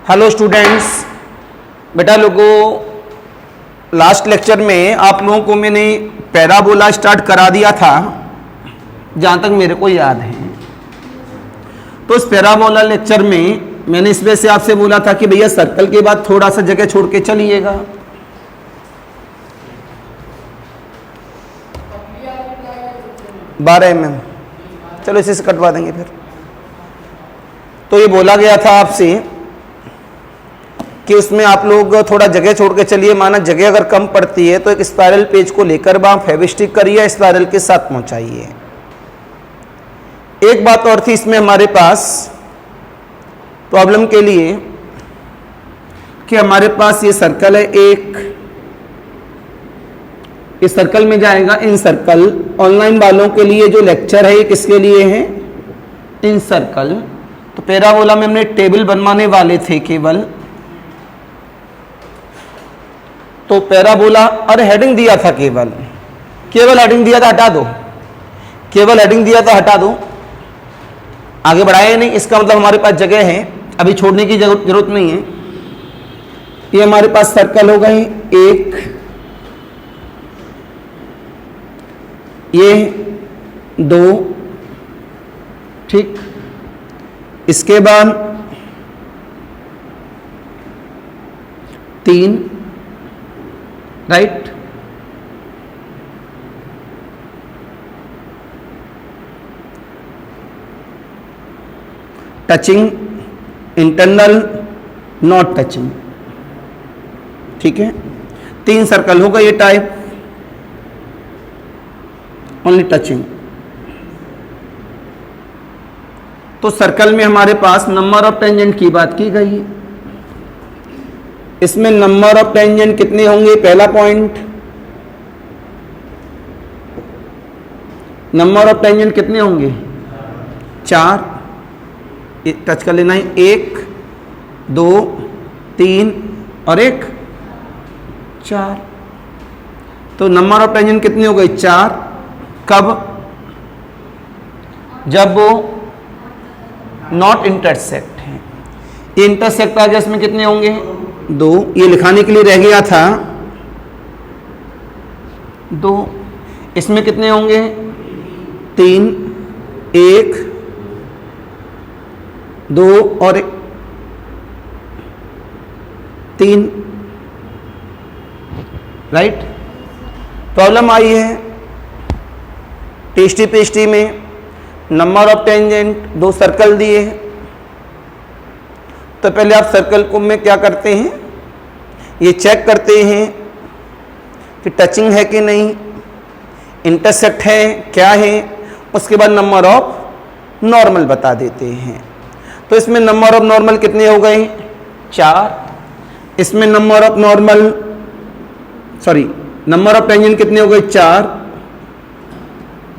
Hello students, बेटा लोगों, last lecture में आप लोगों को मैंने पैराबोला स्टार्ट करा दिया था, जहाँ तक मेरे को याद है। तो इस पैराबोला लेक्चर में मैंने इस वजह से आपसे बोला था कि भैया सर्कल के बाद थोड़ा सा जगह छोड़ के चलिएगा। बारह mm, चलो इसे से कटवा देंगे फिर। तो ये बोला गया था आपसे कि उसमें आप लोग थोड़ा जगह छोड़ के चलिए। माना जगह अगर कम पड़ती है तो एक स्पाइरल पेज को लेकर वहां फेविस्टिक करिए, स्पाइरल के साथ पहुंचाइए। एक बात और थी इसमें हमारे पास प्रॉब्लम के लिए कि हमारे पास ये सर्कल है, एक इस सर्कल में जाएगा इन सर्कल। ऑनलाइन वालों के लिए जो लेक्चर है ये किसके लिए है? इन सर्कल। तो पैराबोला में हमने टेबल बनवाने वाले थे केवल। तो पैराबोला और हेडिंग दिया था, केवल हेडिंग दिया था, हटा दो। केवल हेडिंग दिया था, हटा दो, आगे बढ़ाए नहीं। इसका मतलब हमारे पास जगह है, अभी छोड़ने की जरूरत नहीं है। ये हमारे पास सर्कल हो गए, एक, ये दो, ठीक। इसके बाद तीन, right. Touching, internal, not touching, ठीक है। तीन सर्कल होगा ये टाइप, ओनली टचिंग। तो सर्कल में हमारे पास नंबर ऑफ टेंजेंट की बात की गई है। इसमें नंबर ऑफ टेंजेंट कितने होंगे? पहला पॉइंट, नंबर ऑफ टेंजेंट कितने होंगे? 4। टच कर लेना है, 1 2 3 और 1 4। तो नंबर ऑफ टेंजेंट कितने हो गए? 4। कब? जब वो नॉट इंटरसेक्ट है। ये इंटरसेक्ट आ गया, इसमें कितने होंगे? 2। ये लिखाने के लिए रह गया था 2। इसमें कितने होंगे? 3, 1 2 और 3, राइट। प्रॉब्लम आई है टेस्टी पेस्टी में, नंबर ऑफ टेंजेंट, 2 सर्कल दिए हैं। तो पहले आप सर्कल को में क्या करते हैं? ये चेक करते हैं कि टचिंग है कि नहीं, इंटरसेक्ट है क्या है। उसके बाद नंबर ऑफ नॉर्मल बता देते हैं। तो इसमें नंबर ऑफ नॉर्मल कितने हो गए? 4। इसमें number of normal number of tangent कितने हो गए? 4।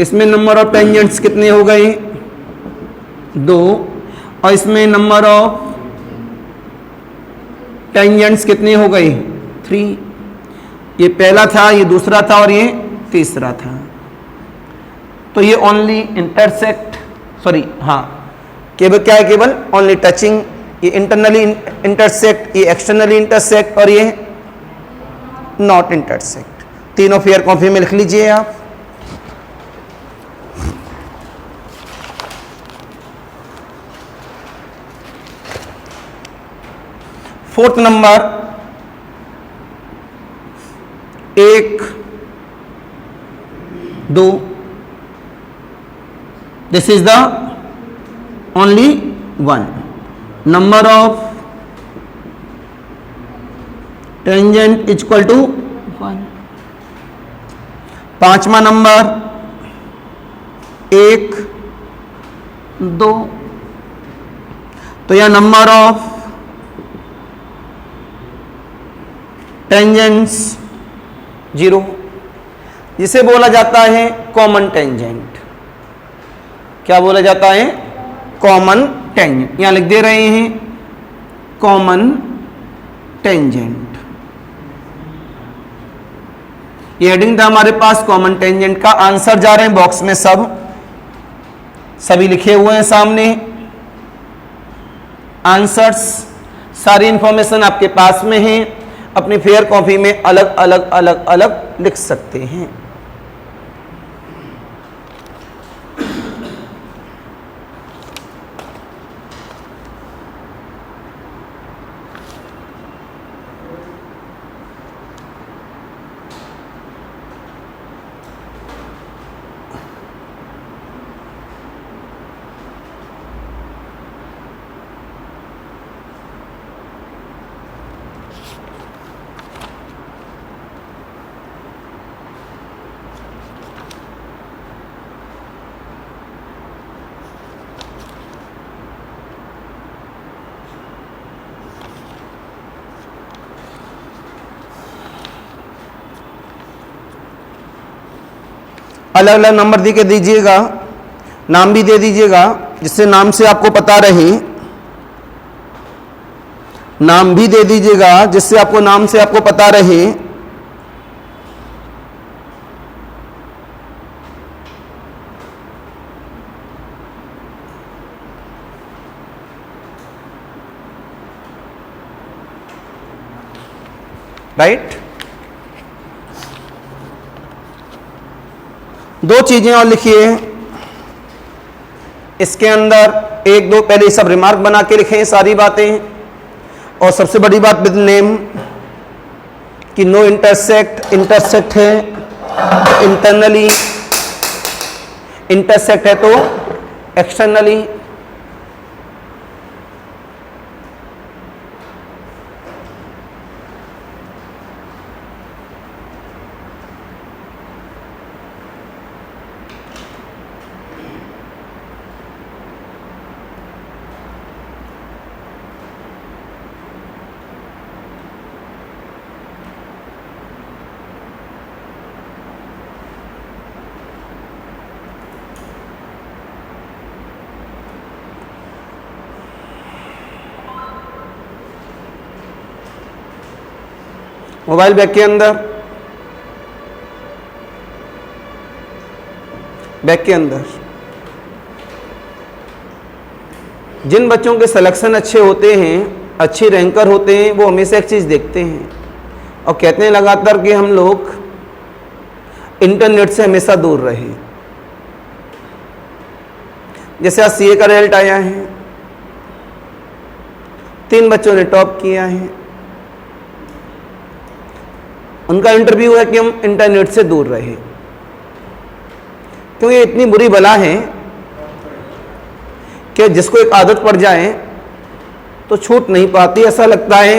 इसमें नंबर ऑफ टेंजेंट्स कितने हो गए? 2। और इसमें नंबर ऑफ टेंजेंट्स कितने हो गए? 3। ये पहला था, ये दूसरा था और ये तीसरा था। तो ये ओनली इंटरसेक्ट, केवल क्या है? केवल ओनली टचिंग। ये इंटरनली इंटरसेक्ट, ये एक्सटर्नली इंटरसेक्ट और ये नॉट इंटरसेक्ट। तीनों फेयर कॉपी में लिख लीजिए आप। Fourth number, 1 2, this is the only 1। Number of tangent is equal to 1। पांचवा नंबर, 1 2। तो यह नंबर ऑफ टेंजेंट्स 0, जिसे बोला जाता है कॉमन टेंजेंट। क्या बोला जाता है? Common tangent. यहां लिख दे रहे हैं कॉमन टेंजेंट। ये हेडिंग था हमारे पास कॉमन टेंजेंट का। आंसर जा रहे हैं बॉक्स में, सभी लिखे हुए हैं सामने। आंसर्स सारी इंफॉर्मेशन आपके पास में है, अपनी फेयर कॉपी में अलग अलग अलग अलग लिख सकते हैं। अलग अलग नंबर दे के दीजिएगा, नाम भी दे दीजिएगा जिससे नाम से आपको पता रहे, नाम भी दे दीजिएगा जिससे आपको नाम से आपको पता रहे। राइट। दो चीजें और लिखिए इसके अंदर, एक दो पहले सब रिमार्क बना के लिखें सारी बातें, और सबसे बड़ी बात विद नेम कि नो इंटरसेक्ट, इंटरसेक्ट है इंटरनली, इंटरसेक्ट है तो एक्सटर्नली। मोबाइल बैग के अंदर, बैग के अंदर जिन बच्चों के सिलेक्शन अच्छे होते हैं, अच्छी रैंकर होते हैं, वो हमेशा एक चीज़ देखते हैं और कहते हैं लगातार कि हम लोग इंटरनेट से हमेशा दूर रहे। जैसे आज सीए का रिजल्ट आया है, 3 बच्चों ने टॉप किया है, उनका इंटरव्यू है कि हम इंटरनेट से दूर रहे, क्योंकि ये इतनी बुरी बला है कि जिसको एक आदत पड़ जाए तो छूट नहीं पाती। ऐसा लगता है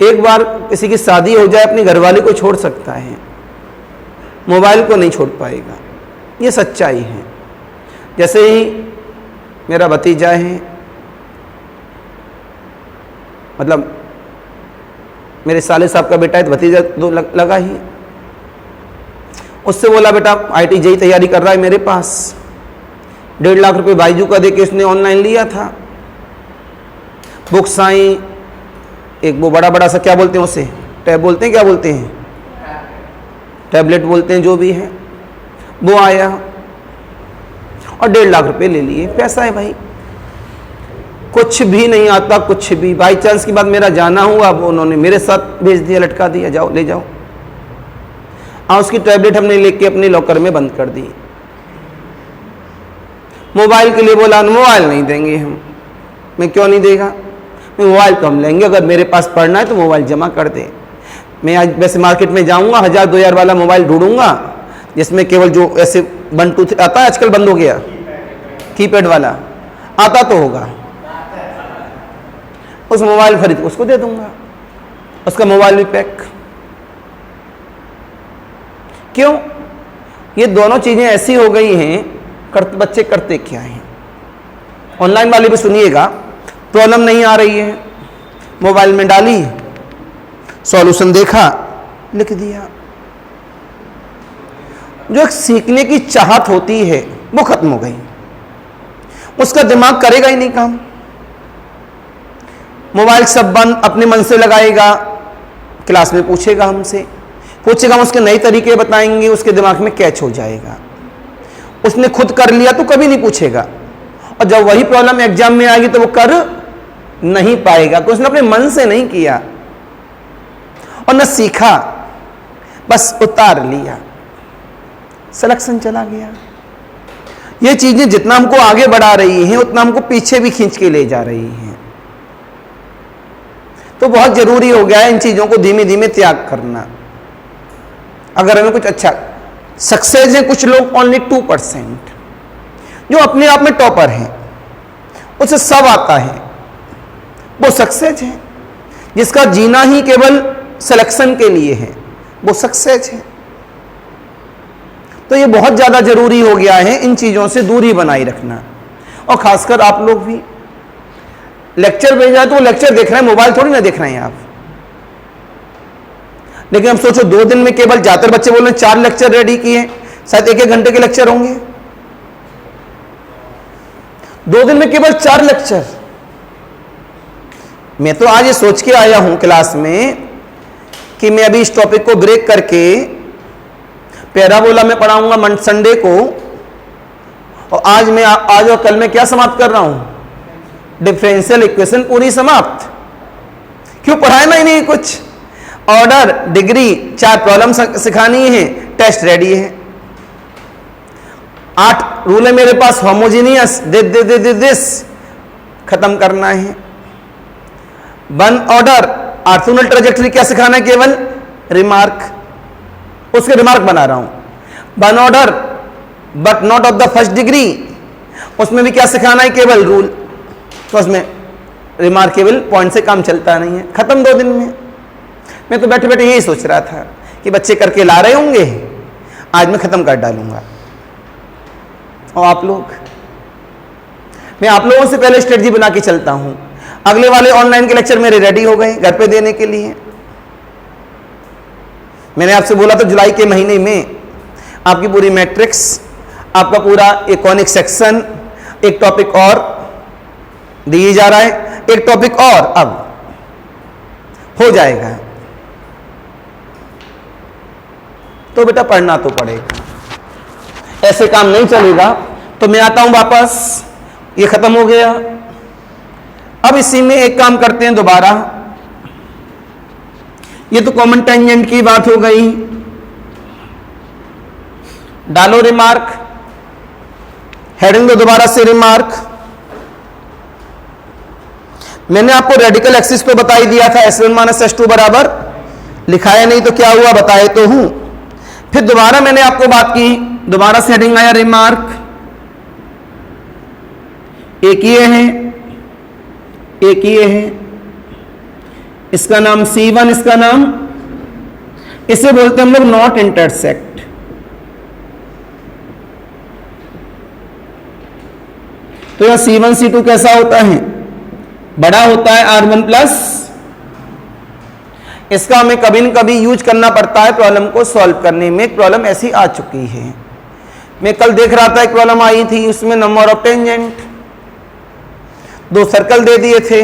एक बार किसी की शादी हो जाए अपनी घरवाली को छोड़ सकता है, मोबाइल को नहीं छोड़ पाएगा। ये सच्चाई है। जैसे ही मेरा भतीजा है, मतलब मेरे साले साहब का बेटा है तो भतीजा तो लगा ही, उससे बोला बेटा IIT जेईई तैयारी कर रहा है मेरे पास, 1.5 लाख रुपए बाईजू का देके इसने ऑनलाइन लिया था। बुक्स आई, एक वो बड़ा बड़ा सा क्या बोलते हैं उसे, टैब बोलते हैं, क्या बोलते हैं, टैबलेट बोलते हैं, जो भी है वो आया और 1.5 लाख रुपए ले लिए। पैसा है भाई, कुछ भी नहीं आता, कुछ भी। बाई चांस की बात मेरा जाना हुआ, अब उन्होंने मेरे साथ भेज दिया, लटका दिया, जाओ ले जाओ। हाँ, उसकी टैबलेट हमने लेके अपने लॉकर में बंद कर दी। मोबाइल के लिए बोला मोबाइल नहीं देंगे हम। मैं क्यों नहीं देगा, मैं मोबाइल तो हम लेंगे, अगर मेरे पास पढ़ना है तो मोबाइल जमा कर दे। मैं आज वैसे मार्केट में जाऊंगा, 1000-2000 वाला मोबाइल ढूंढूंगा जिसमें केवल जो ऐसे 1 2 3 आता है, आजकल बंद हो गया, कीपैड वाला आता तो होगा, उस मोबाइल खरीद के उसको दे दूंगा, उसका मोबाइल भी पैक। क्यों? ये दोनों चीजें ऐसी हो गई हैं, बच्चे करते क्या हैं। ऑनलाइन वाले भी सुनिएगा, प्रॉब्लम नहीं आ रही है, मोबाइल में डाली, सॉल्यूशन देखा, लिख दिया। जो एक सीखने की चाहत होती है वो खत्म हो गई, उसका दिमाग करेगा ही नहीं काम। मोबाइल सब बंद, अपने मन से लगाएगा, क्लास में पूछेगा हमसे, पूछेगा हम उसके नए तरीके बताएंगे, उसके दिमाग में कैच हो जाएगा। उसने खुद कर लिया तो कभी नहीं पूछेगा, और जब वही प्रॉब्लम एग्जाम में आएगी तो वो कर नहीं पाएगा, कुछ उसने अपने मन से नहीं किया और न सीखा, बस उतार लिया, सिलेक्शन चला गया। ये चीजें जितना हमको आगे बढ़ा रही हैं उतना हमको पीछे भी खींच के ले जा रही हैं। तो बहुत जरूरी हो गया है इन चीजों को धीमे धीमे त्याग करना। अगर हमें कुछ अच्छा सक्सेस है, कुछ लोग ओनली 2% जो अपने आप में टॉपर हैं, उसे सब आता है, वो सक्सेस है। जिसका जीना ही केवल सिलेक्शन के लिए है, वो सक्सेस है। तो ये बहुत ज्यादा जरूरी हो गया है इन चीजों से दूरी बनाए रखना। और खासकर आप लोग भी लेक्चर भेजा तो वो लेक्चर देख रहे हैं, मोबाइल थोड़ी ना देख रहे हैं आप। लेकिन अब सोचो 2 दिन में केवल ज्यादातर बच्चे बोल रहे हैं 4 लेक्चर रेडी किए, शायद 1-1 घंटे के लेक्चर होंगे। 2 दिन में केवल 4 लेक्चर। मैं तो आज ये सोच के आया हूं क्लास में कि मैं अभी इस टॉपिक को ब्रेक करके पैराबोला में पढ़ाऊंगा संडे को, और आज और कल में क्या समाप्त कर रहा हूं, डिफरेंशियल इक्वेशन पूरी समाप्त। क्यों पढ़ाना ही नहीं कुछ, ऑर्डर डिग्री 4 प्रॉब्लम सिखानी है, टेस्ट रेडी है। 8 रूल है मेरे पास, होमोजीनियस दिस खत्म करना है। 1 ऑर्डर ऑर्थोगोनल ट्रैजेक्टरी क्या सिखाना है, केवल रिमार्क, उसके रिमार्क बना रहा हूं। 1 order but not of the first degree, उसमें भी क्या सिखाना है, केवल रूल। तो उसमें रिमार्केबल पॉइंट से काम चलता नहीं है, खत्म 2 दिन में। मैं तो बैठे बैठे यही सोच रहा था कि बच्चे करके ला रहे होंगे, आज मैं खत्म कर डालूंगा। और आप लोग, मैं आप लोगों से पहले स्ट्रेटजी बना के चलता हूं। अगले वाले ऑनलाइन के लेक्चर मेरे रेडी हो गए घर पे देने के लिए। मैंने आपसे बोला तो जुलाई के महीने में आपकी पूरी मैट्रिक्स, आपका पूरा एक कॉनिक सेक्शन, एक टॉपिक और दिए जा रहा है, एक टॉपिक और अब हो जाएगा। तो बेटा पढ़ना तो पड़ेगा, ऐसे काम नहीं चलेगा। तो मैं आता हूं वापस, ये खत्म हो गया। अब इसी में एक काम करते हैं दोबारा। ये तो कॉमन टेंजेंट की बात हो गई। डालो रिमार्क, हेडिंग दो दोबारा से रिमार्क। मैंने आपको रेडिकल एक्सिस तो बता ही दिया था, S1 - S2 बराबर, लिखाया नहीं तो क्या हुआ, बताए तो हूं। फिर दोबारा मैंने आपको बात की, दोबारा से हेडिंग आया रिमार्क। एक ये है, एक ये है, इसका नाम C1, इसका नाम, इसे बोलते हैं हम लोग नॉट इंटरसेक्ट। तो यह C1 C2 कैसा होता है, बड़ा होता है R1 प्लस। इसका हमें कभी न कभी यूज करना पड़ता है प्रॉब्लम को सॉल्व करने में। एक प्रॉब्लम ऐसी आ चुकी है, मैं कल देख रहा था, एक प्रॉब्लम आई थी, उसमें नंबर ऑफ टेंजेंट 2 सर्कल दे दिए थे।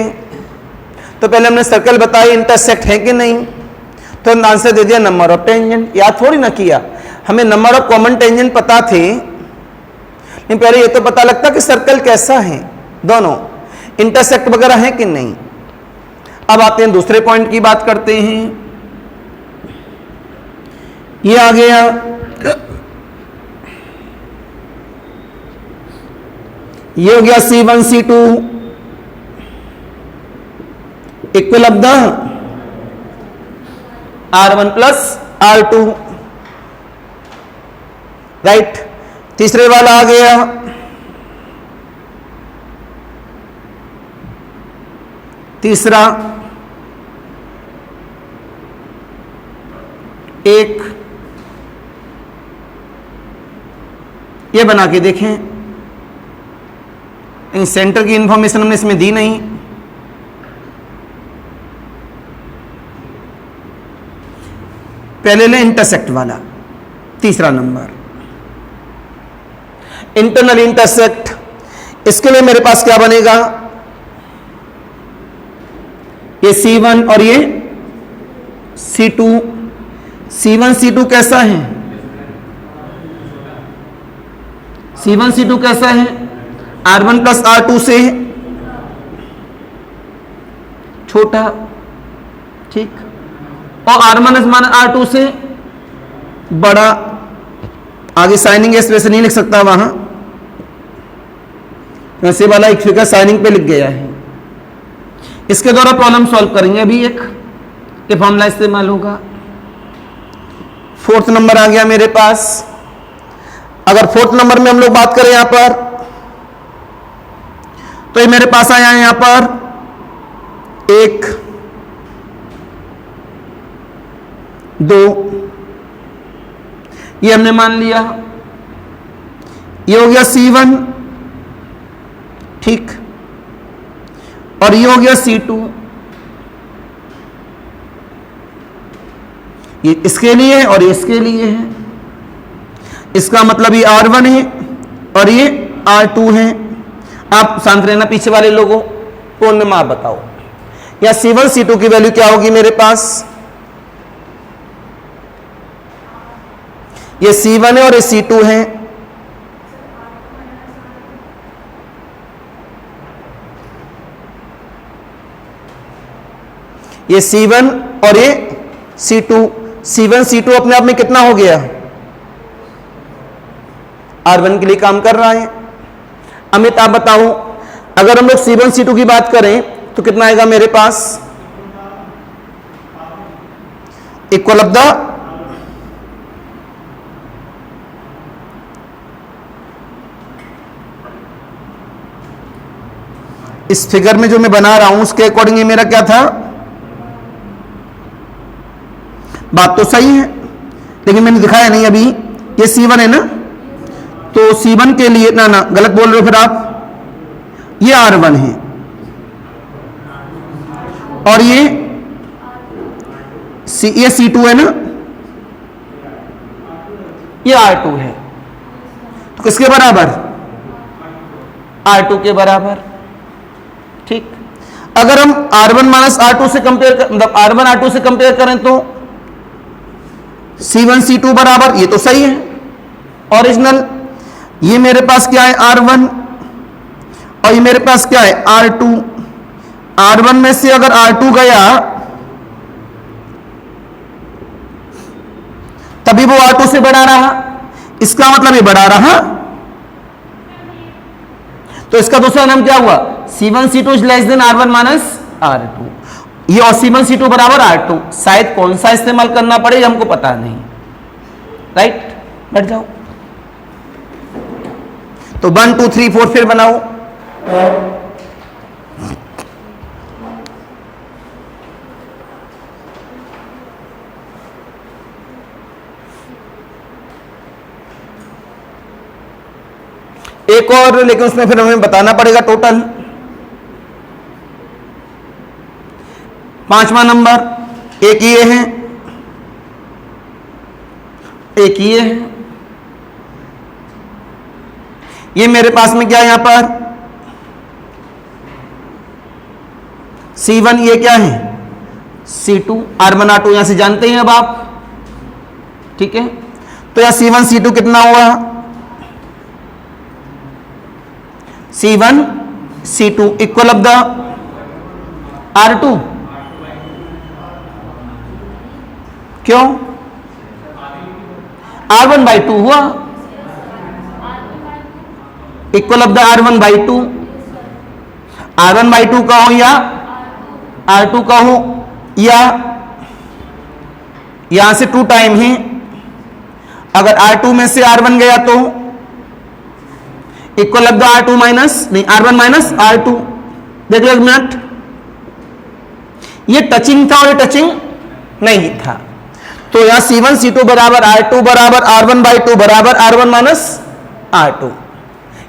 तो पहले हमने सर्कल बताई इंटरसेक्ट है कि नहीं, तो हमने आंसर दे दिया नंबर ऑफ टेंजेंट। याद थोड़ी ना किया, हमें नंबर ऑफ कॉमन टेंजेंट पता थे, लेकिन पहले ये तो पता लगता कि सर्कल कैसा है, दोनों इंटरसेक्ट वगैरह है कि नहीं। अब आते हैं दूसरे पॉइंट की बात करते हैं। ये आ गया, ये हो गया C1 C2 equal of the R1 plus R2, right. तीसरे वाला आ गया, तीसरा एक, ये बना के देखें। इन सेंटर की इंफॉर्मेशन हमने इसमें दी नहीं। पहले ले इंटरसेक्ट वाला, तीसरा नंबर इंटरनल इंटरसेक्ट। इसके लिए मेरे पास क्या बनेगा, ये C1 और ये C2। C1 C2 कैसा है, C1 C2 कैसा है, R1 प्लस R2 से छोटा, ठीक, और R- मान R2 से बड़ा। आगे साइनिंग इस वजह से नहीं लिख सकता वहां, वैसे वाला एक फिगर साइनिंग पे लिख गया है। इसके द्वारा प्रॉब्लम सॉल्व करेंगे। अभी एक ये फॉर्मूला इस्तेमाल होगा। फोर्थ नंबर आ गया मेरे पास। अगर फोर्थ नंबर में हम लोग बात करें यहां पर, तो ये मेरे पास आया है यहां पर 1 2, ये हमने मान लिया। ये हो गया C1, ठीक, और ये हो गया C2। ये इसके लिए है और ये इसके लिए है। इसका मतलब ये R1 है और ये R2 है। आप शांत रहना पीछे वाले लोगों को, आप बताओ या C1 C2 की वैल्यू क्या होगी मेरे पास? ये C1 है और ये C2 है। ये C1 और ये C2। C1 C2 अपने आप में कितना हो गया? R1 के लिए काम कर रहा है। अमित आप बताओ, अगर हम लोग C1 C2 की बात करें तो कितना आएगा मेरे पास? इक्वल ऑफ द इस फिगर में जो मैं बना रहा हूं उसके अकॉर्डिंग ये मेरा क्या था? बात तो सही है, लेकिन मैंने दिखाया नहीं अभी। ये C1 है ना, तो C1 के लिए ना गलत बोल रहे हो फिर आप। ये R1 है और ये C2 है ना, ये R2 है। तो किसके बराबर? R2 के बराबर, ठीक। अगर हम R1 माइनस R2 से कंपेयर कर, मतलब R1 R2 से कंपेयर करें तो C1 C2 बराबर, ये तो सही है ओरिजिनल। ये मेरे पास क्या है? R1, और ये मेरे पास क्या है? R2। R1 में से अगर R2 गया तभी वो R2 से बड़ा रहा, इसका मतलब ये बड़ा रहा। तो इसका दूसरा नाम क्या हुआ? C1 C2 is less then R1 minus R2। ये और C1 C2 बराबर R2। शायद कौन सा इस्तेमाल करना पड़े हमको पता नहीं, राइट? बैठ जाओ। तो 1 2 3 4 फिर बनाओ। एक और, लेकिन उसमें फिर हमें बताना पड़ेगा टोटल। 5वां नंबर, एक ये है, एक ये है। ये मेरे पास में क्या है यहां पर? C1, ये क्या है? C2। R1 R2 यहां से जानते हैं अब आप, ठीक है। तो यहां C1 C2 कितना हुआ? C1 C2 equal of the R2। क्यों? R1 by 2 हुआ, equal of the R1 by 2। R1 by 2 कहो या R2 कहो, या यहां से 2 टाइम है। अगर R2 में से R1 गया तो equal of the R2 minus, नहीं, R1 माइनस R2। देख लो एक मिनट, ये टचिंग था और ये टचिंग नहीं था। तो यहां C1 C2 बराबर R2 बराबर R1 by 2 बराबर R1 माइनस R2।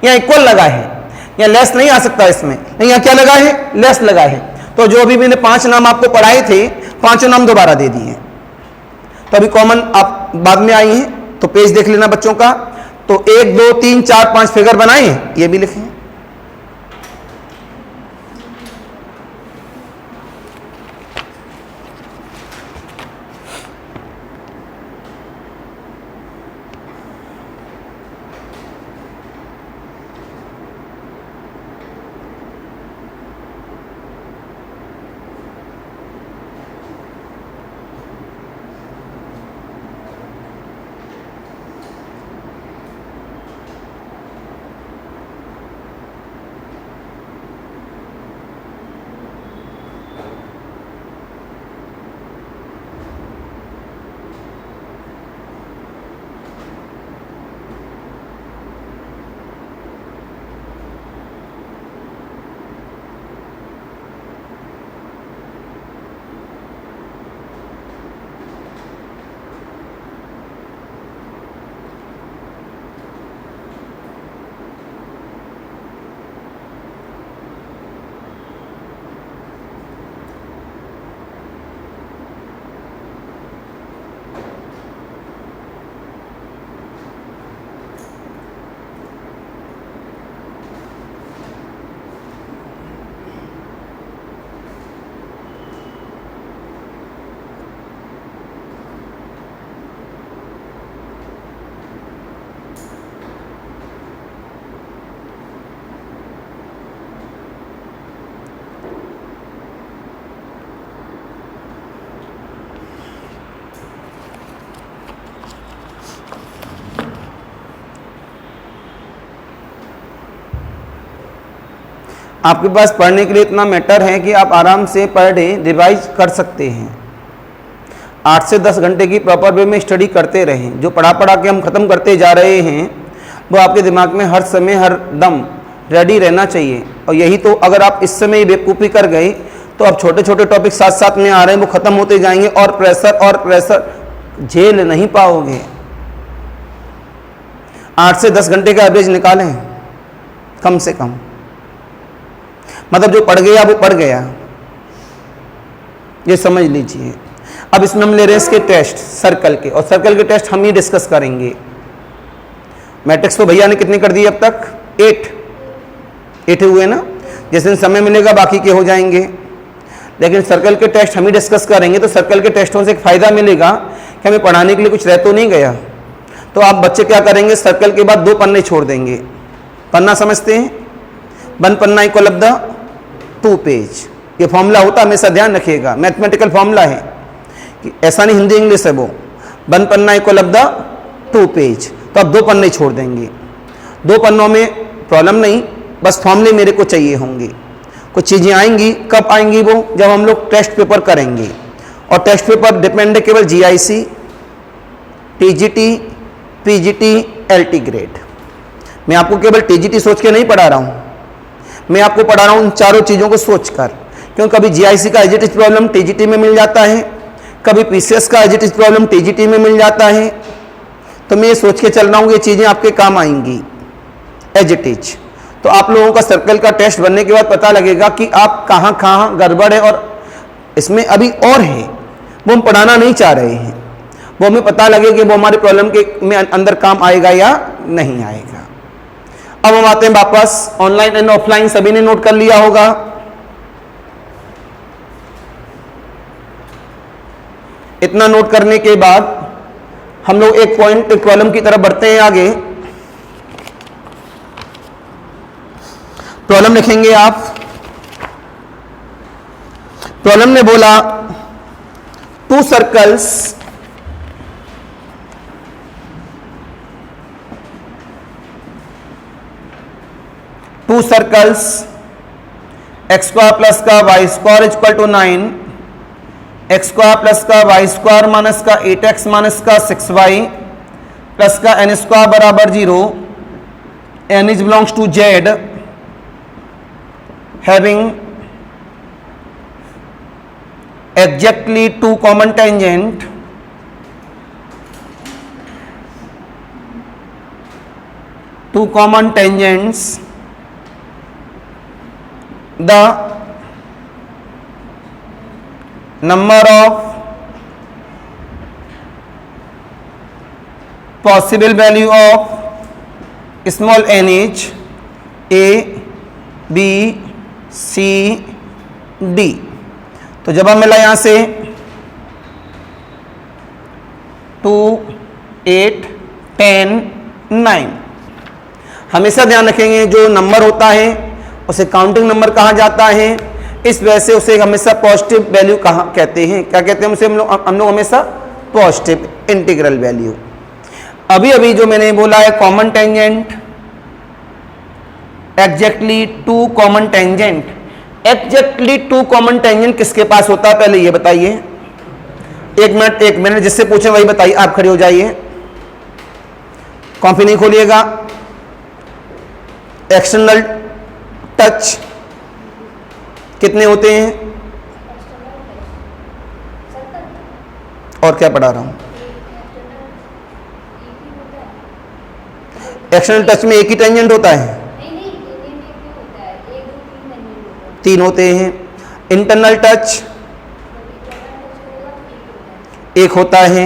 यहां इक्वल लगा है, यहां लेस नहीं आ सकता इसमें। नहीं, यहां क्या लगा है? लेस लगा है। तो जो भी मैंने 5 नाम आपको पढ़ाए थे, 5 नाम दोबारा दे दिए। तो अभी कॉमन आप बाद में आई हैं, तो पेज देख लेना बच्चों का। तो 1 2 3 4 5 फिगर बनाए, ये भी लिखें। आपके पास पढ़ने के लिए इतना मैटर है कि आप आराम से पर डे रिवाइज कर सकते हैं। 8 से 10 घंटे की प्रॉपर वे में स्टडी करते रहें। जो पढ़ा के हम ख़त्म करते जा रहे हैं वो आपके दिमाग में हर समय हर दम रेडी रहना चाहिए। और यही तो, अगर आप इस समय बेवकूफ़ी कर गए तो अब छोटे छोटे टॉपिक साथ साथ में आ रहे हैं, वो ख़त्म होते जाएंगे और प्रेशर झेल नहीं पाओगे। 8 से 10 घंटे का एवरेज निकालें कम से कम, मतलब जो पढ़ गया वो पढ़ गया, ये समझ लीजिए। अब इसमें हम ले रहे हैं इसके टेस्ट सर्कल के, और सर्कल के टेस्ट हम ही डिस्कस करेंगे। मैट्रिक्स तो भैया ने कितने कर दिए अब तक? 8 हुए ना। जिस दिन समय मिलेगा बाकी के हो जाएंगे, लेकिन सर्कल के टेस्ट हम ही डिस्कस करेंगे। तो सर्कल के टेस्टों से एक फ़ायदा मिलेगा कि हमें पढ़ाने के लिए कुछ रह तो नहीं गया। तो आप बच्चे क्या करेंगे, सर्कल के बाद 2 पन्ने छोड़ देंगे। पन्ना समझते हैं? 1 पन्ना इक्वल ऑफ द 2 पेज। ये फॉर्मूला होता है, हमेशा ध्यान रखिएगा, मैथमेटिकल फॉर्मूला है कि ऐसा नहीं हिंदी इंग्लिश है वो। 1 पन्ना इक्वल ऑफ द 2 पेज। तो अब 2 पन्ने छोड़ देंगे। 2 पन्नों में प्रॉब्लम नहीं, बस फॉर्मूले मेरे को चाहिए होंगे। कुछ चीज़ें आएंगी, कब आएंगी वो? जब हम लोग टेस्ट पेपर करेंगे। और टेस्ट पेपर डिपेंड है केवल GIC, TGT, PGT, LT grade. मैं आपको केवल TGT सोच के नहीं पढ़ा रहा हूँ, मैं आपको पढ़ा रहा हूँ उन चारों चीज़ों को सोचकर। क्योंकि कभी GIC का as it is problem TGT में मिल जाता है, कभी PCS का as it is problem TGT में मिल जाता है। तो मैं ये सोच के चल रहा हूँ ये चीज़ें आपके काम आएंगी एज इट इज। तो आप लोगों का सर्कल का टेस्ट बनने के बाद पता लगेगा कि आप कहाँ गड़बड़ है, और इसमें अभी और है वो हम पढ़ाना नहीं चाह रहे हैं। वो हमें पता लगे कि वो हमारे प्रॉब्लम के में अंदर काम आएगा या नहीं आएगा। अब हम आते हैं वापस, ऑनलाइन एंड ऑफलाइन सभी ने नोट कर लिया होगा। इतना नोट करने के बाद हम लोग एक पॉइंट, एक प्रॉब्लम की तरफ बढ़ते हैं आगे। प्रॉब्लम लिखेंगे आप। प्रॉब्लम ने बोला 2 सर्कल्स x स्क्वायर प्लस का y square equal to 9, x square plus का y स्क्वायर माइनस का 8x माइनस का 6y प्लस का n स्क्वायर बराबर 0, n is belongs to z, having exactly 2 common tangent, the number of possible value of small n is A, B, C, D। तो जब हम मिला यहां से 2, 8, 10, 9, हमेशा ध्यान रखेंगे जो नंबर होता है उसे काउंटिंग नंबर कहा जाता है। इस वजह से उसे हमेशा पॉजिटिव वैल्यू कहा कहते हैं। क्या कहते हैं उसे? हम लोग हमेशा पॉजिटिव इंटीग्रल वैल्यू। अभी जो मैंने बोला है common tangent, exactly 2 common tangent. Exactly 2 common tangent किसके पास होता है पहले ये बताइए। एक मिनट जिससे पूछे वही बताइए। आप खड़े हो जाइए, कॉपी नहीं खोलिएगा। एक्सटर्नल टच कितने होते हैं? और क्या पढ़ा रहा हूं? एक्सटर्नल टच में एक ही टेंजेंट होता है? 3 होते हैं। इंटरनल टच 1 होता है।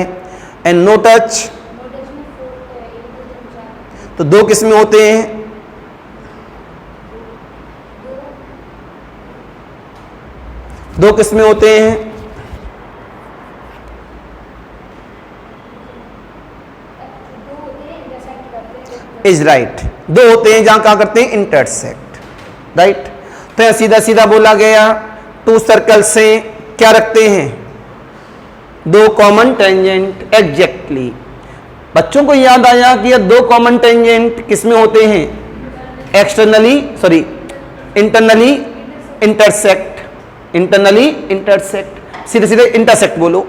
एंड नो टच तो 2 किस्में होते हैं? दो किस्में होते हैं। Is right. 2 होते हैं जहां क्या करते हैं? इंटरसेक्ट। राइट। तो सीधा सीधा बोला गया 2 सर्कल से क्या रखते हैं? 2 कॉमन टेंजेंट। एग्जैक्टली बच्चों को याद आया कि ये 2 कॉमन टेंजेंट किसमें होते हैं? Externally, sorry internally intersect, internally intersect, सीधे सीधे इंटरसेक्ट बोलो।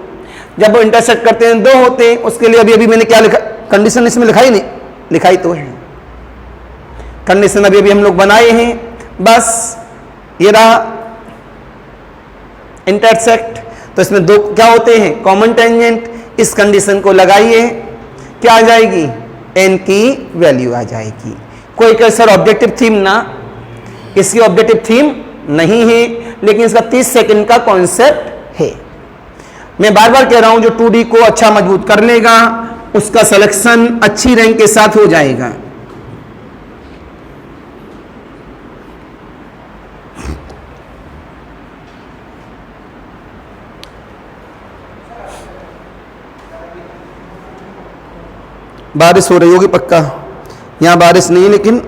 जब वो इंटरसेक्ट करते हैं दो होते हैं, उसके लिए अभी अभी मैंने क्या लिखा, कंडीशन इसमें लिखाई नहीं, लिखाई तो है कंडीशन, अभी अभी हम लोग बनाए हैं, बस ये रहा इंटरसेक्ट। तो इसमें दो क्या होते हैं, कॉमन टेंजेंट। इस कंडीशन को लगाइए, क्या आ जाएगी, एन की वैल्यू आ जाएगी। कोई कहे सर ऑब्जेक्टिव थीम ना, इसकी ऑब्जेक्टिव थीम नहीं है, लेकिन इसका 30 सेकंड का कॉन्सेप्ट है। मैं बार बार कह रहा हूं, जो 2D को अच्छा मजबूत कर लेगा उसका सिलेक्शन अच्छी रैंक के साथ हो जाएगा। बारिश हो रही होगी पक्का, यहां बारिश नहीं, लेकिन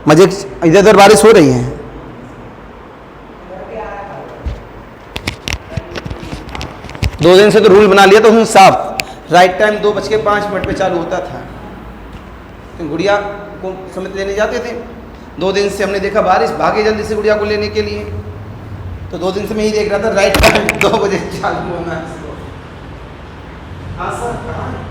मजे इधर उधर बारिश हो रही है। दो दिन से तो रूल बना लिया तो उसने साफ, राइट टाइम 2:05 पे चालू होता था। तो गुड़िया को समेत लेने जाते थे, 2 दिन से हमने देखा बारिश, भागे जल्दी से गुड़िया को लेने के लिए। तो 2 दिन से मैं ही देख रहा था राइट टाइम 2 बजे चालू होना है। हाँ सर, कहाँ है?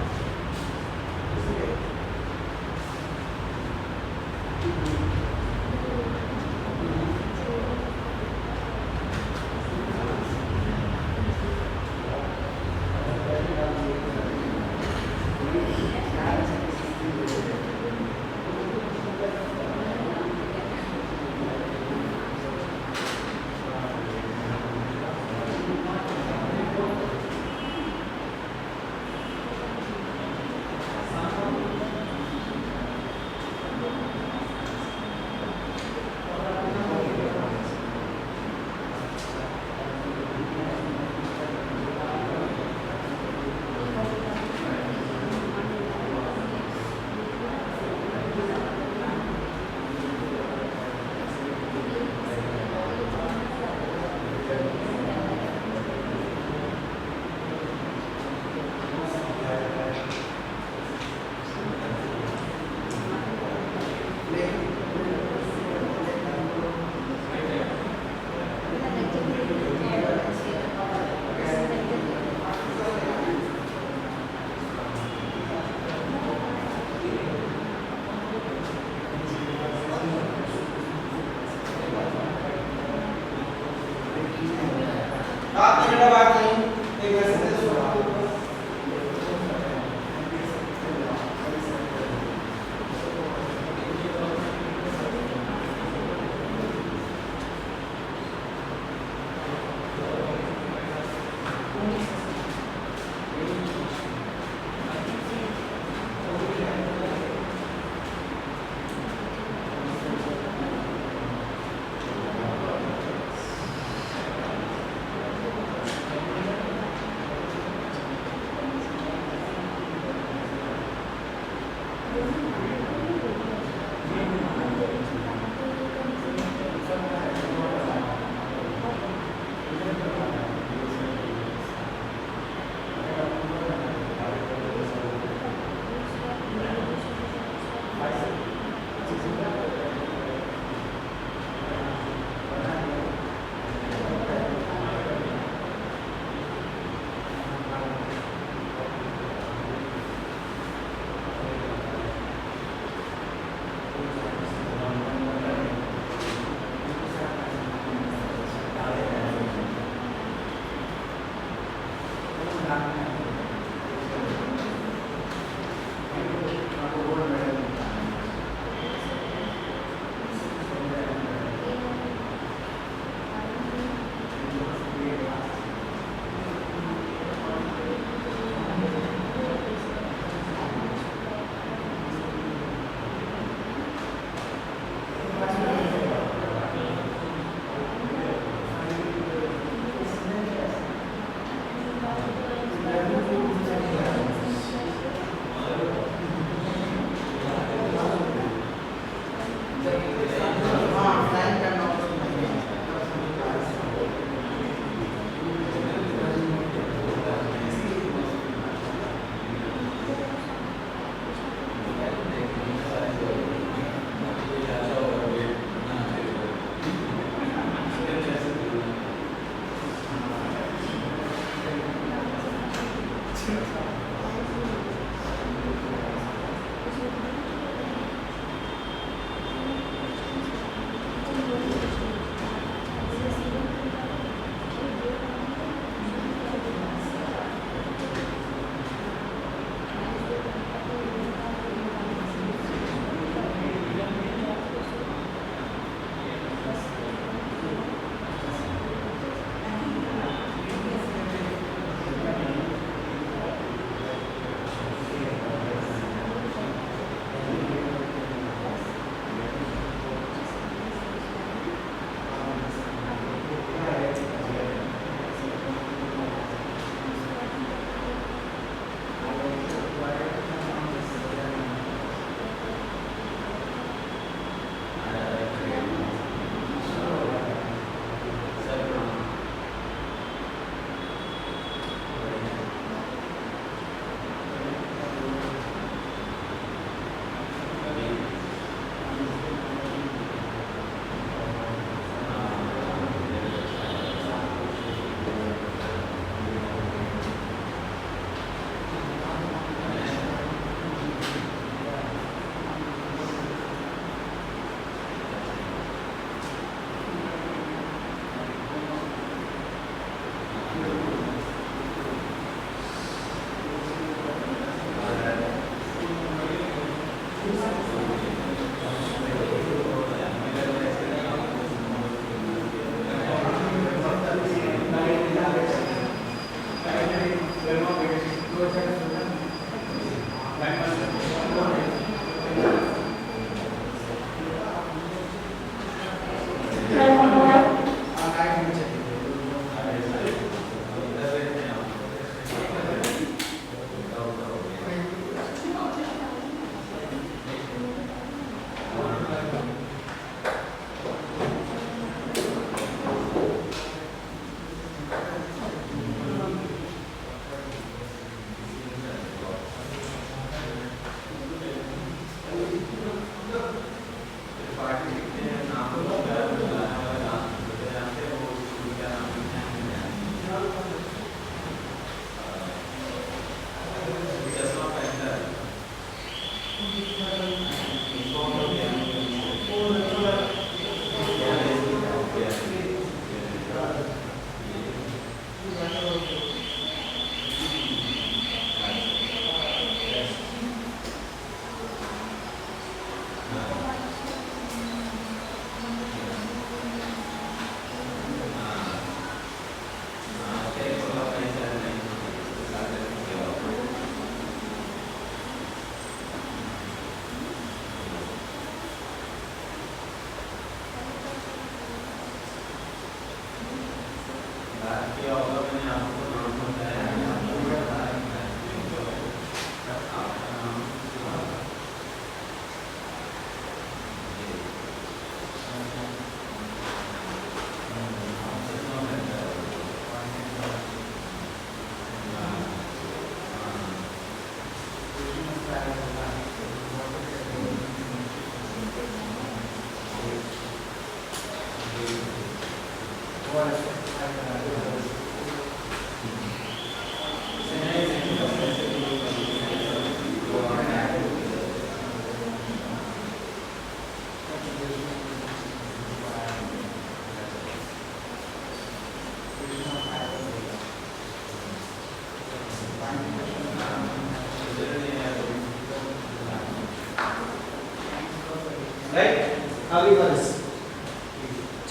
राइट। आगे बारिश,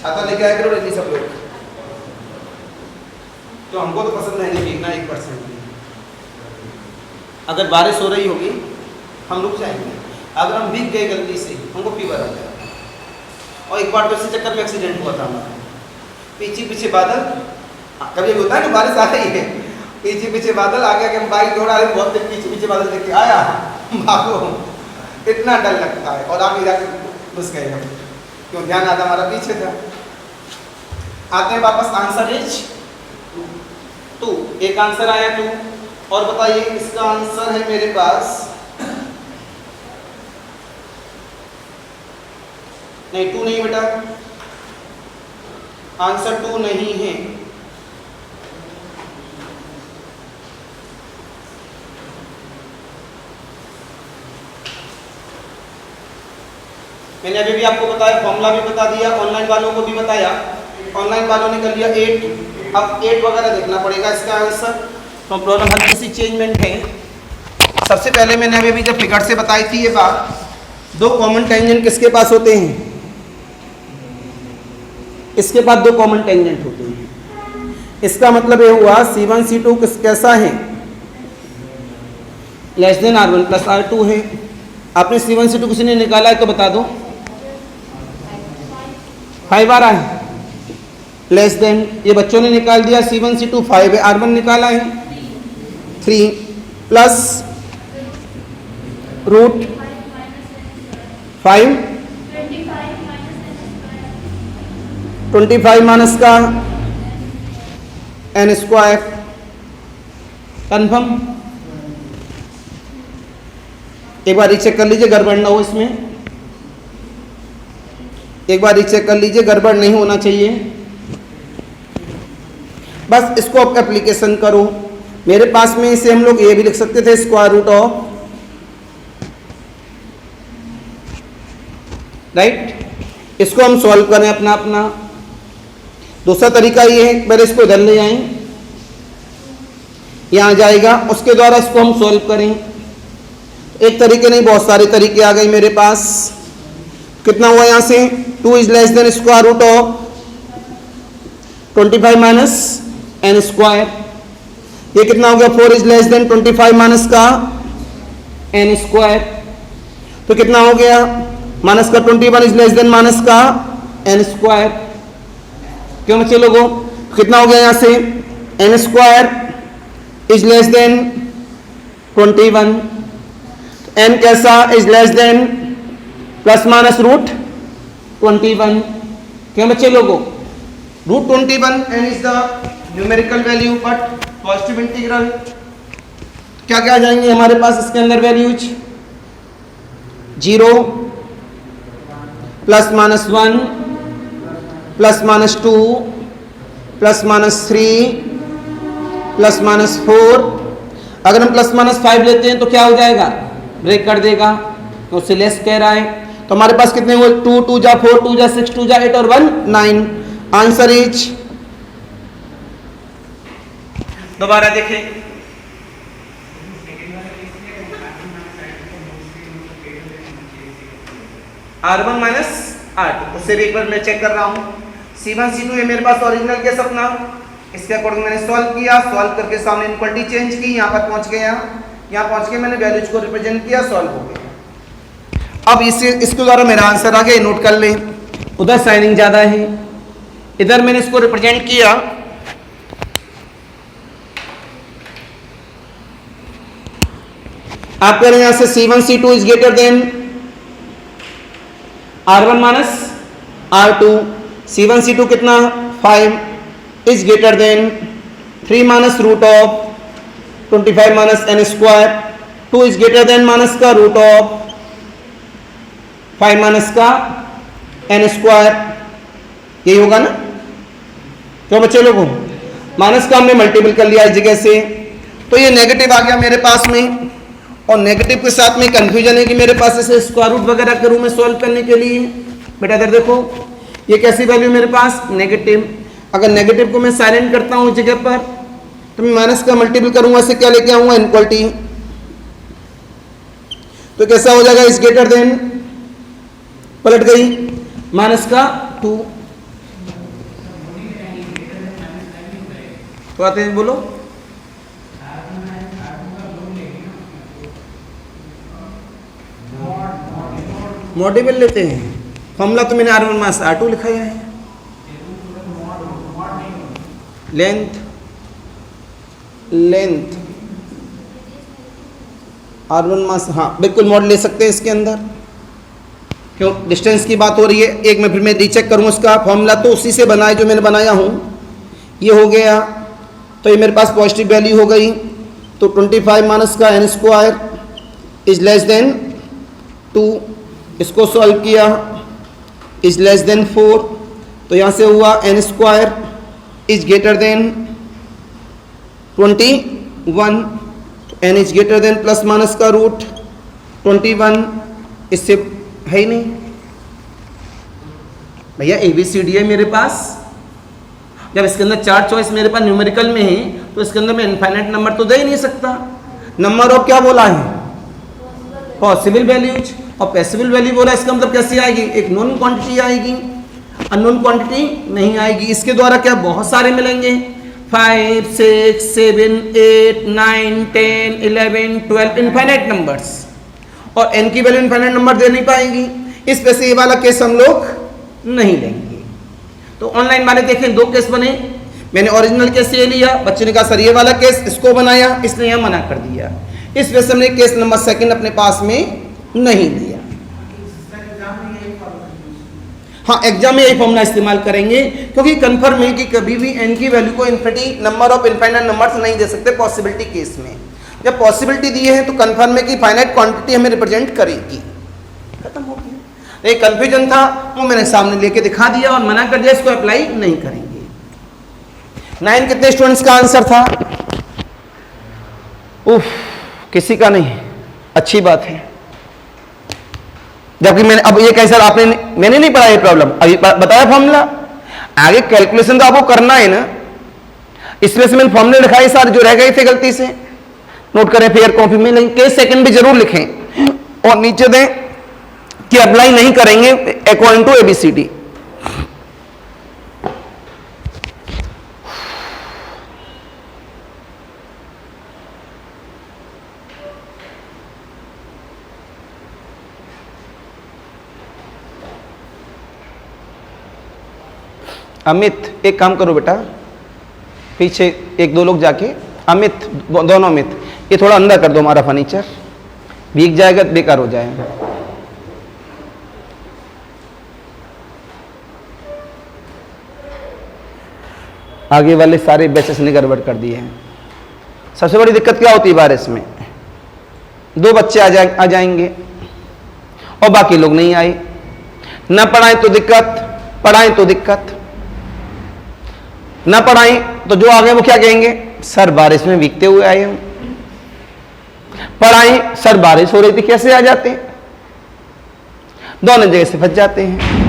छाता लेके आया करो रेली सब लोग। तो हमको तो पसंद है नहीं भीगना 1% भी। अगर बारिश हो रही होगी हम रुक जाएंगे, अगर हम भीग गए गलती से हमको फीवर आ जाएगा। और एक बार तो इसी चक्कर में एक्सीडेंट हुआ था हमारा, पीछे पीछे बादल, कभी होता है ना बारिश आ रही है, पीछे पीछे बादल आ गया कि हम बाइक दौड़ा रहे, बहुत देर पीछे पीछे बादल देख के आया, भागो, इतना डर लगता है। और आगे जाकर घुस गए हम, क्यों ध्यान आधा हमारा पीछे था। आते हैं वापस, आंसर इज 2, एक आंसर आया 2। और बताइए इसका आंसर है मेरे पास, नहीं 2 नहीं बेटा, आंसर 2 नहीं है। मैंने अभी भी आपको बताया, फॉर्मूला भी बता दिया, ऑनलाइन वालों को भी बताया, ऑनलाइन वालों ने कर लिया 8। अब 8 वगैरह देखना पड़ेगा इसका आंसर। तो प्रॉब्लम हल्की सी चेंजमेंट है। सबसे पहले मैंने अभी जब फिगर से बताई थी ये बात, 2 कॉमन टेंजेंट किसके पास होते हैं? इसके पास 2 कॉमन टेंजेंट होते हैं। इसका मतलब ये हुआ C1 C2 कैसा है? Less than R1 plus R2 है। आपने C1 C2 किसी ने निकाला है तो बता दो। 5 आ रहा है, लेस देन, ये बच्चों ने निकाल दिया, C1 C2 5 है, R1 निकाला है 3 प्लस रूट 5 25 माइनस का n स्क्वायर। कन्फर्म? एक बार रीचेक कर लीजिए गड़बड़ ना हो इसमें, एक बार रीचेक कर लीजिए, गड़बड़ नहीं होना चाहिए। बस इसको आप एप्लीकेशन करो। मेरे पास में इसे हम लोग ये भी लिख सकते थे, स्क्वायर रूट ऑफ, राइट। इसको हम सॉल्व करें अपना अपना। दूसरा तरीका ये है, पहले इसको इधर ले आएं, यहां जाएगा, उसके द्वारा इसको हम सॉल्व करें। एक तरीके नहीं, बहुत सारे तरीके आ गए मेरे पास। कितना हुआ यहां से? 2 is less than square root of 25 minus n square. ये कितना हो गया? 4 इज लेस देन 25 माइनस का n स्क्वायर। तो कितना हो गया? माइनस का 21 इज लेस देन माइनस का n स्क्वायर। क्यों बच्चे लोगों? कितना हो गया यहां से? n square is less than 21, n कैसा? Is less than plus minus root 21। क्यों बच्चे लोगों? Root 21 n is the numerical value, but positive integral क्या क्या आ जाएंगे हमारे पास इसके अंदर values? 0 plus minus 1 plus minus 2 plus minus 3 plus minus 4। अगर हम प्लस माइनस 5 लेते हैं तो क्या हो जाएगा? ब्रेक कर देगा, तो उससे लेस कह रहा है। तो हमारे पास कितने हुए? 2 2 जा 4, 2 जा 6, 2 जा 8 और 1 9। आंसर इज, दोबारा देखें, R1 माइनस R2। उससे भी एक बार मैं चेक कर रहा हूं। C1 C2 है मेरे पास ओरिजिनल केस अपना, इसके अकॉर्डिंग मैंने सॉल्व किया, सॉल्व करके सामने इक्वलिटी चेंज की, यहाँ पर पहुंच गया, यहाँ पहुंच के मैंने वैल्यूज को रिप्रेजेंट किया, सॉल्व हो गया। अब इसके द्वारा मेरा आंसर आ गया, नोट कर लें। उधर साइनिंग ज़्यादा है, इधर मैंने इसको रिप्रेजेंट किया, आप कह रहे हैं यहां से C1 C2 is greater then R1 minus R2, C1 C2 कितना 5 is greater than 3 minus root of 25 minus n square, 2 is greater than minus का रूट ऑफ 5 माइनस का n स्क्वायर, यही होगा ना। क्यों बच्चे लोगों, माइनस का हमने मल्टीपल कर लिया इस जगह से, तो ये नेगेटिव आ गया मेरे पास में, और नेगेटिव के साथ में कंफ्यूजन है कि मेरे पास इसे स्क्वायर रूट वगैरह करूं मैं सॉल्व करने के लिए। बेटा इधर देखो, ये कैसी वैल्यू मेरे पास नेगेटिव, अगर नेगेटिव को मैं साइलेंट करता हूं इस जगह पर, तो मैं माइनस का मल्टीपल करूंगा, इससे क्या लेके आऊंगा इनक्वालिटी, तो कैसा हो जाएगा इज ग्रेटर देन, पलट गई माइनस का 2, तो आते हैं बोलो मॉडिबल लेते हैं, फॉर्मूला तो मैंने R1 माइनस R2 लिखा है, लेंथ R1 माइनस, हाँ बिल्कुल मॉड ले सकते हैं इसके अंदर, क्यों डिस्टेंस की बात हो रही है। एक में फिर मैं रीचेक करूँ उसका फॉर्मूला, तो उसी से बनाए जो मैंने बनाया हूँ, ये हो गया, तो ये मेरे पास पॉजिटिव वैल्यू हो गई, तो 25 माइनस का n square is less then 2, इसको सॉल्व किया इज लेस देन 4, तो यहाँ से हुआ n square is greater then 21, n is greater then plus minus का रूट 21, इससे है ही नहीं भैया, ABCD है मेरे पास। जब इसके अंदर 4 चॉइस मेरे पास न्यूमेरिकल में है, तो इसके अंदर मैं इनफाइनाइट नंबर तो दे ही नहीं सकता। नंबर ऑफ क्या बोला है, पॉसिबल वैल्यूज, और पॉसिबल वैल्यू बोला, इसका मतलब कैसी आएगी, एक नोन क्वांटिटी आएगी, अननोन क्वांटिटी नहीं आएगी। इसके द्वारा क्या बहुत सारे मिलेंगे, 5 6 7 8 9 10 11 12 इनफाइनाइट नंबर्स, और n की वैल्यू इनफाइनाइट नंबर दे नहीं पाएंगी, इस वजह से ये वाला केस हम लोग नहीं लेंगे। तो ऑनलाइन वाले देखें 2 केस बने, मैंने ओरिजिनल केस ये लिया, बच्चे ने कहा सर ये वाला केस, इसको बनाया, इसने यहाँ मना कर दिया, इस वजह से हमने केस नंबर 2 अपने पास में नहीं लिया। हाँ एग्जाम में यही फॉर्मूला इस्तेमाल करेंगे, क्योंकि कंफर्म है कि कभी भी n की वैल्यू को infinity number of infinite numbers नहीं दे सकते पॉसिबिलिटी केस में। जब पॉसिबिलिटी दी है तो कंफर्म है कि फाइनाइट क्वांटिटी हमें रिप्रेजेंट करेगी, खत्म हो गया। एक कंफ्यूजन था वो मैंने सामने लेके दिखा दिया और मना कर दिया, इसको अप्लाई नहीं करेंगे। 9 कितने स्टूडेंट्स का आंसर था, उफ किसी का नहीं, अच्छी बात है। जबकि मैंने अब ये कैसा आपने मैंने नहीं पढ़ा ये प्रॉब्लम, अभी बताया फॉर्मूला, आगे कैलकुलेशन तो आपको करना है ना, इसमें से मैंने फॉर्मूले लिखाए सारे जो रह गए थे गलती से, नोट करें फेयर कॉपी में, लेकिन केस सेकंड भी जरूर लिखें और नीचे दें कि अप्लाई नहीं करेंगे अकॉर्डिंग टू ABCD। अमित एक काम करो बेटा, पीछे 1-2 लोग जाके, अमित दोनों अमित ये थोड़ा अंदर कर दो, हमारा फर्नीचर भीग जाएगा बेकार हो जाएगा। आगे वाले सारे बैचेस ने गड़बड़ कर दिए हैं। सबसे बड़ी दिक्कत क्या होती है बारिश में, 2 बच्चे आ जाएंगे और बाकी लोग नहीं आए, ना पढ़ाएं तो दिक्कत, पढ़ाएं तो दिक्कत, ना पढ़ाएं तो जो आ गए वो क्या कहेंगे, सर बारिश में भीगते हुए आए हम, पढ़ाएं सर बारिश हो रही थी कैसे आ जाते, दोनों जगह से फंस जाते हैं।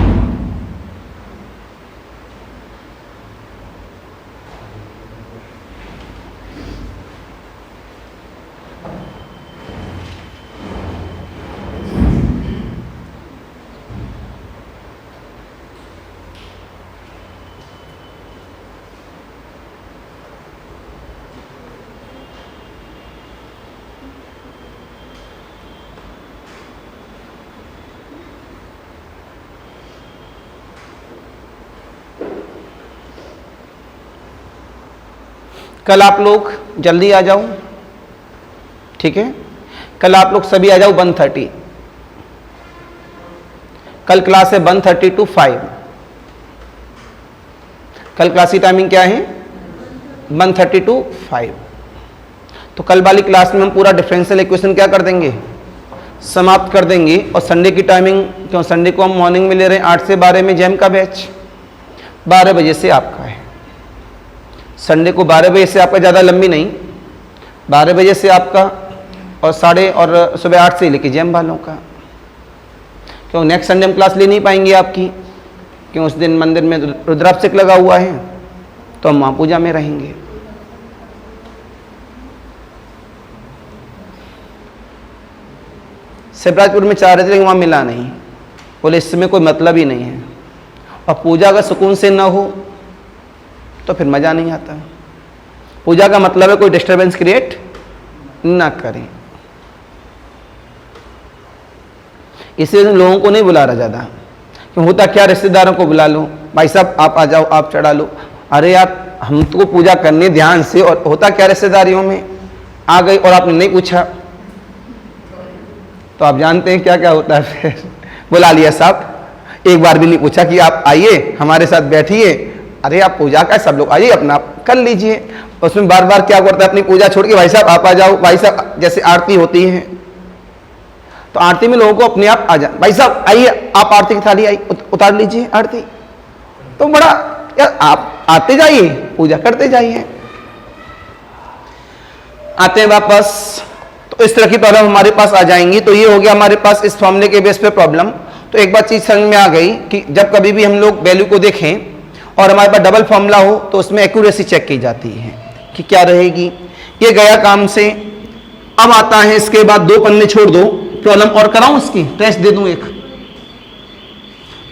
कल आप लोग जल्दी आ जाओ, ठीक है। कल आप लोग सभी आ जाओ 1:30, कल क्लास है 1:30 to 5। कल क्लास की टाइमिंग क्या है? 1:30 to 5। तो कल वाली क्लास में हम पूरा डिफरेंशियल इक्वेशन क्या कर देंगे? समाप्त कर देंगे। और संडे की टाइमिंग, क्यों संडे को हम मॉर्निंग में ले रहे हैं 8 से 12 में जैम का बैच, 12 बजे से आपका है। संडे को 12 बजे से आपका ज़्यादा लंबी नहीं, 12 बजे से आपका, और सुबह 8 से लेके जैम वालों का। क्यों नेक्स्ट संडे हम क्लास ले नहीं पाएंगे आपकी, क्यों उस दिन मंदिर में रुद्राभिषेक लगा हुआ है, तो हम वहाँ पूजा में रहेंगे। शिवराजपुर में चाह रहे थे लेकिन वहाँ मिला नहीं, बोले इसमें कोई मतलब ही नहीं है। और पूजा अगर सुकून से ना हो तो फिर मज़ा नहीं आता। पूजा का मतलब है कोई डिस्टरबेंस क्रिएट ना करें, इसलिए लोगों को नहीं बुला रहा ज़्यादा। क्यों होता क्या, रिश्तेदारों को बुला लो, भाई साहब आप आ जाओ, आप चढ़ा लो। अरे यार हम तो पूजा करने ध्यान से, और होता क्या रिश्तेदारियों में आ गई और आपने नहीं पूछा तो आप जानते हैं क्या क्या होता है। फिर बुला लिया साहब, एक बार भी नहीं पूछा कि आप आइए हमारे साथ बैठिए। अरे आप पूजा का सब लोग आइए, अपना कर लीजिए। उसमें बार बार क्या करता है, अपनी पूजा छोड़ के भाई साहब आप आ जाओ, भाई साहब जैसे आरती होती है तो आरती में लोगों को अपने आप आ जाए, भाई साहब आइए आप आरती की थाली आई उतार लीजिए आरती। तो बड़ा यार आप आते जाइए, पूजा करते जाइए। आते हैं वापस, तो इस तरह की प्रॉब्लम हमारे पास आ जाएंगी। तो ये हो गया हमारे पास इस फॉर्मूले के बेस पे प्रॉब्लम। तो एक बात चीज समझ में आ गई कि जब कभी भी हम लोग वैल्यू को देखें और हमारे पास डबल फॉर्मूला हो तो उसमें एक्यूरेसी चेक की जाती है कि क्या रहेगी। ये गया काम से। अब आता है इसके बाद 2 पन्ने छोड़ दो, प्रॉब्लम और कराऊं, इसकी टेस्ट दे दूं एक।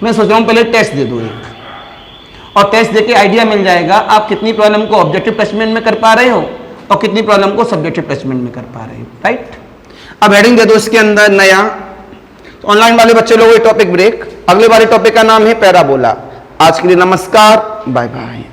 मैं सोच रहा हूं पहले टेस्ट दे दूं एक, और टेस्ट देके आइडिया मिल जाएगा आप कितनी प्रॉब्लम को ऑब्जेक्टिव प्लेसमेंट में कर पा रहे हो और कितनी प्रॉब्लम को सब्जेक्टिव प्लेसमेंट में कर पा रहे हो। राइट, अब हेडिंग दे दो इसके अंदर नया। तो ऑनलाइन वाले बच्चे लोगों को टॉपिक ब्रेक। अगले वाले टॉपिक का नाम है पैराबोला। आज के लिए नमस्कार, बाय बाय।